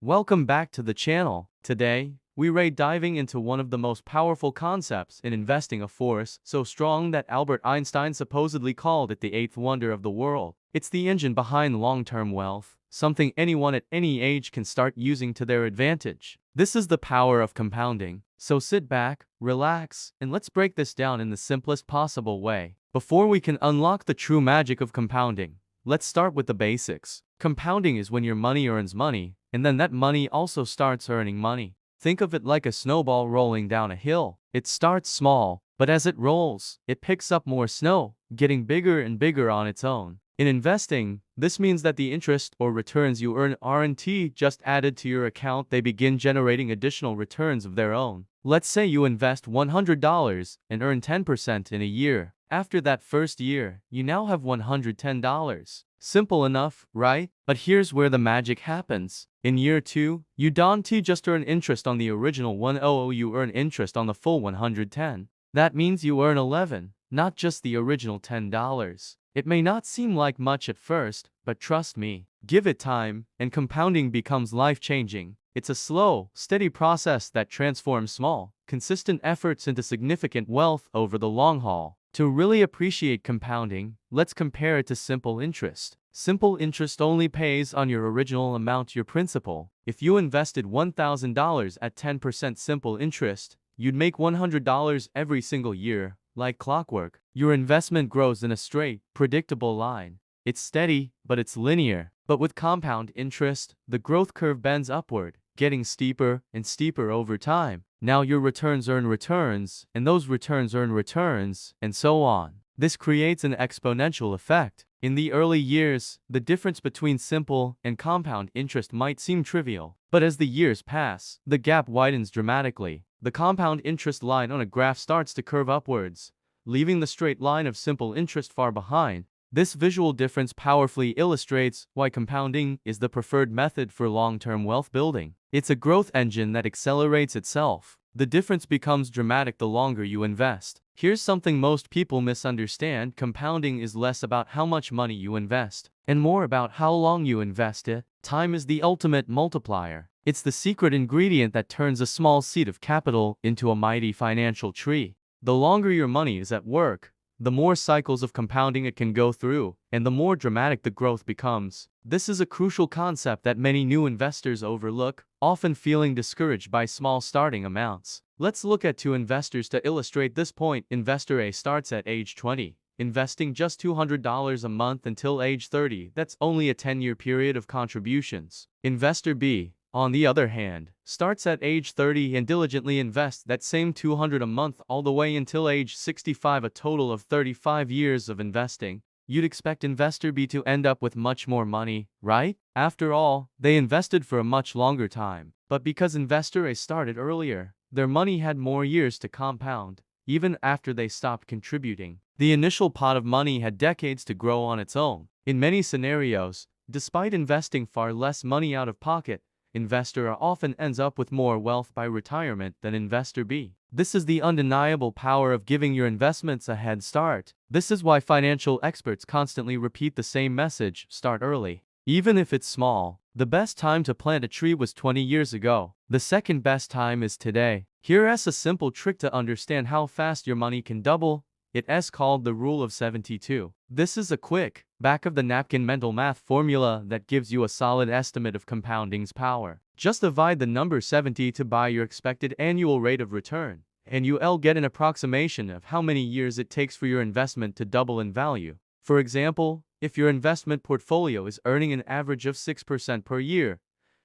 Welcome back to the channel. Today, we're diving into one of the most powerful concepts in investing, a force so strong that Albert Einstein supposedly called it the eighth wonder of the world. It's the engine behind long-term wealth, something anyone at any age can start using to their advantage. This is the power of compounding. So sit back, relax, and let's break this down in the simplest possible way. Before we can unlock the true magic of compounding, let's start with the basics. Compounding is when your money earns money, and then that money also starts earning money. Think of it like a snowball rolling down a hill. It starts small, but as it rolls, it picks up more snow, getting bigger and bigger on its own. In investing, this means that the interest or returns you earn aren't just added to your account, they begin generating additional returns of their own. Let's say you invest $100 and earn 10% in a year. After that first year, you now have $110. Simple enough, right? But here's where the magic happens. In year 2, you don't just earn interest on the original 100, you earn interest on the full 110. That means you earn 11, not just the original $10. It may not seem like much at first, but trust me, give it time, and compounding becomes life-changing. It's a slow, steady process that transforms small, consistent efforts into significant wealth over the long haul. To really appreciate compounding, let's compare it to simple interest. Simple interest only pays on your original amount, your principal. If you invested $1,000 at 10% simple interest, you'd make $100 every single year, like clockwork. Your investment grows in a straight, predictable line. It's steady, but it's linear. But with compound interest, the growth curve bends upward, getting steeper and steeper over time. Now your returns earn returns, and those returns earn returns, and so on. This creates an exponential effect. In the early years, the difference between simple and compound interest might seem trivial. But as the years pass, the gap widens dramatically. The compound interest line on a graph starts to curve upwards, leaving the straight line of simple interest far behind. This visual difference powerfully illustrates why compounding is the preferred method for long-term wealth building. It's a growth engine that accelerates itself. The difference becomes dramatic the longer you invest. Here's something most people misunderstand: compounding is less about how much money you invest, and more about how long you invest it. Time is the ultimate multiplier. It's the secret ingredient that turns a small seed of capital into a mighty financial tree. The longer your money is at work, the more cycles of compounding it can go through, and the more dramatic the growth becomes. This is a crucial concept that many new investors overlook, often feeling discouraged by small starting amounts. Let's look at two investors to illustrate this point. Investor A starts at age 20, investing just $200 a month until age 30. That's only a 10-year period of contributions. Investor B, on the other hand, starts at age 30 and diligently invests that same $200 a month all the way until age 65, a total of 35 years of investing. You'd expect Investor B to end up with much more money, right? After all, they invested for a much longer time. But because Investor A started earlier, their money had more years to compound, even after they stopped contributing. The initial pot of money had decades to grow on its own. In many scenarios, despite investing far less money out of pocket, Investor A often ends up with more wealth by retirement than Investor B. This is the undeniable power of giving your investments a head start. This is why financial experts constantly repeat the same message: start early. Even if it's small. The best time to plant a tree was 20 years ago. The second best time is today. Here's a simple trick to understand how fast your money can double. It's called the Rule of 72. This is a quick, back-of-the-napkin mental math formula that gives you a solid estimate of compounding's power. Just divide the number 70 by your expected annual rate of return, and you'll get an approximation of how many years it takes for your investment to double in value. For example, if your investment portfolio is earning an average of 6% per year,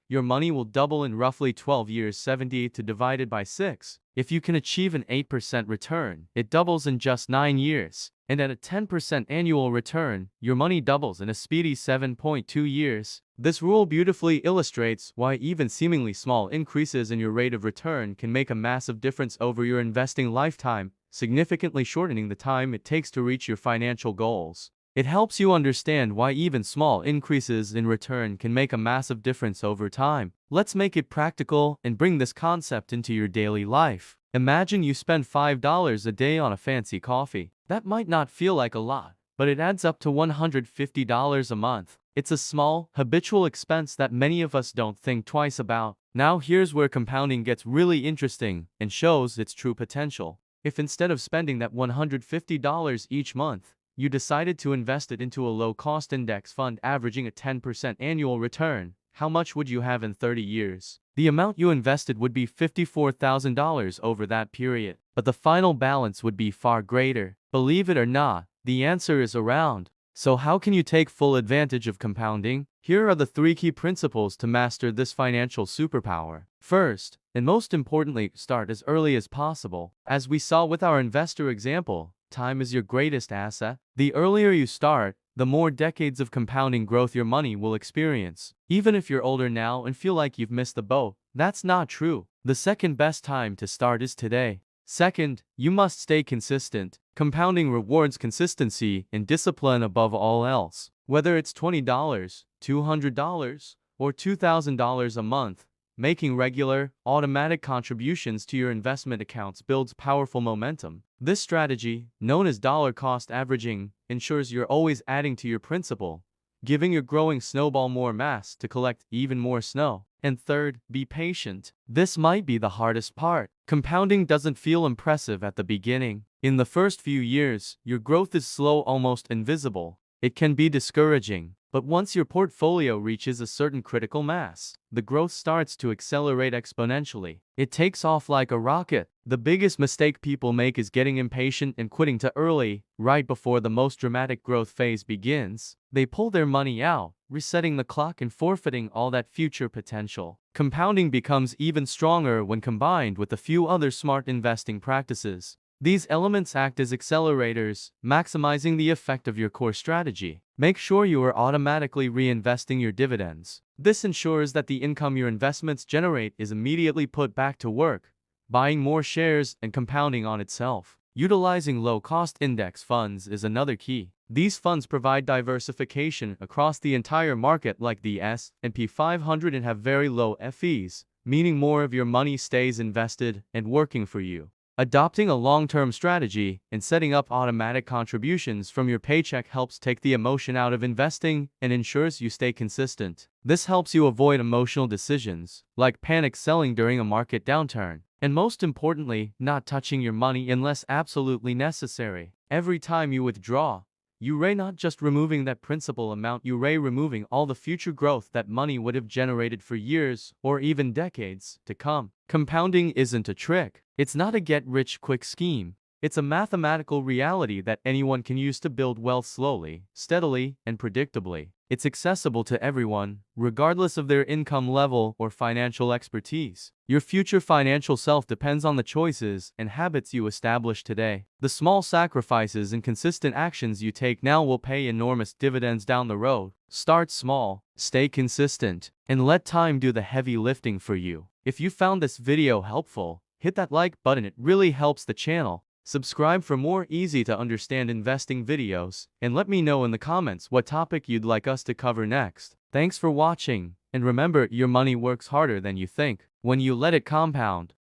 your money will double in roughly 12 years. 70 divided by 6. If you can achieve an 8% return, it doubles in just 9 years. And at a 10% annual return, your money doubles in a speedy 7.2 years. This rule beautifully illustrates why even seemingly small increases in your rate of return can make a massive difference over your investing lifetime, significantly shortening the time it takes to reach your financial goals. It helps you understand why even small increases in return can make a massive difference over time. Let's make it practical and bring this concept into your daily life. Imagine you spend $5 a day on a fancy coffee. That might not feel like a lot, but it adds up to $150 a month. It's a small, habitual expense that many of us don't think twice about. Now here's where compounding gets really interesting and shows its true potential. If instead of spending that $150 each month, you decided to invest it into a low-cost index fund averaging a 10% annual return, how much would you have in 30 years? The amount you invested would be $54,000 over that period, but the final balance would be far greater. Believe it or not, the answer is around. So how can you take full advantage of compounding? Here are the 3 key principles to master this financial superpower. First, and most importantly, start as early as possible. As we saw with our investor example, time is your greatest asset. The earlier you start, the more decades of compounding growth your money will experience. Even if you're older now and feel like you've missed the boat, that's not true. The second best time to start is today. Second, you must stay consistent. Compounding rewards consistency and discipline above all else. Whether it's $20, $200, or $2,000 a month, making regular, automatic contributions to your investment accounts builds powerful momentum. This strategy, known as dollar cost averaging, ensures you're always adding to your principal, giving your growing snowball more mass to collect even more snow. And third, be patient. This might be the hardest part. Compounding doesn't feel impressive at the beginning. In the first few years, your growth is slow, almost invisible. It can be discouraging. But once your portfolio reaches a certain critical mass, the growth starts to accelerate exponentially. It takes off like a rocket. The biggest mistake people make is getting impatient and quitting too early, right before the most dramatic growth phase begins. They pull their money out, resetting the clock and forfeiting all that future potential. Compounding becomes even stronger when combined with a few other smart investing practices. These elements act as accelerators, maximizing the effect of your core strategy. Make sure you are automatically reinvesting your dividends. This ensures that the income your investments generate is immediately put back to work, buying more shares and compounding on itself. Utilizing low-cost index funds is another key. These funds provide diversification across the entire market like the S&P 500 and have very low fees, meaning more of your money stays invested and working for you. Adopting a long-term strategy and setting up automatic contributions from your paycheck helps take the emotion out of investing and ensures you stay consistent. This helps you avoid emotional decisions, like panic selling during a market downturn. And most importantly, not touching your money unless absolutely necessary. Every time you withdraw, you are not just removing that principal amount, you are removing all the future growth that money would have generated for years or even decades to come. Compounding isn't a trick. It's not a get-rich-quick scheme. It's a mathematical reality that anyone can use to build wealth slowly, steadily, and predictably. It's accessible to everyone, regardless of their income level or financial expertise. Your future financial self depends on the choices and habits you establish today. The small sacrifices and consistent actions you take now will pay enormous dividends down the road. Start small, stay consistent, and let time do the heavy lifting for you. If you found this video helpful, hit that like button, it really helps the channel. Subscribe for more easy-to-understand investing videos, and let me know in the comments what topic you'd like us to cover next. Thanks for watching, and remember, your money works harder than you think when you let it compound.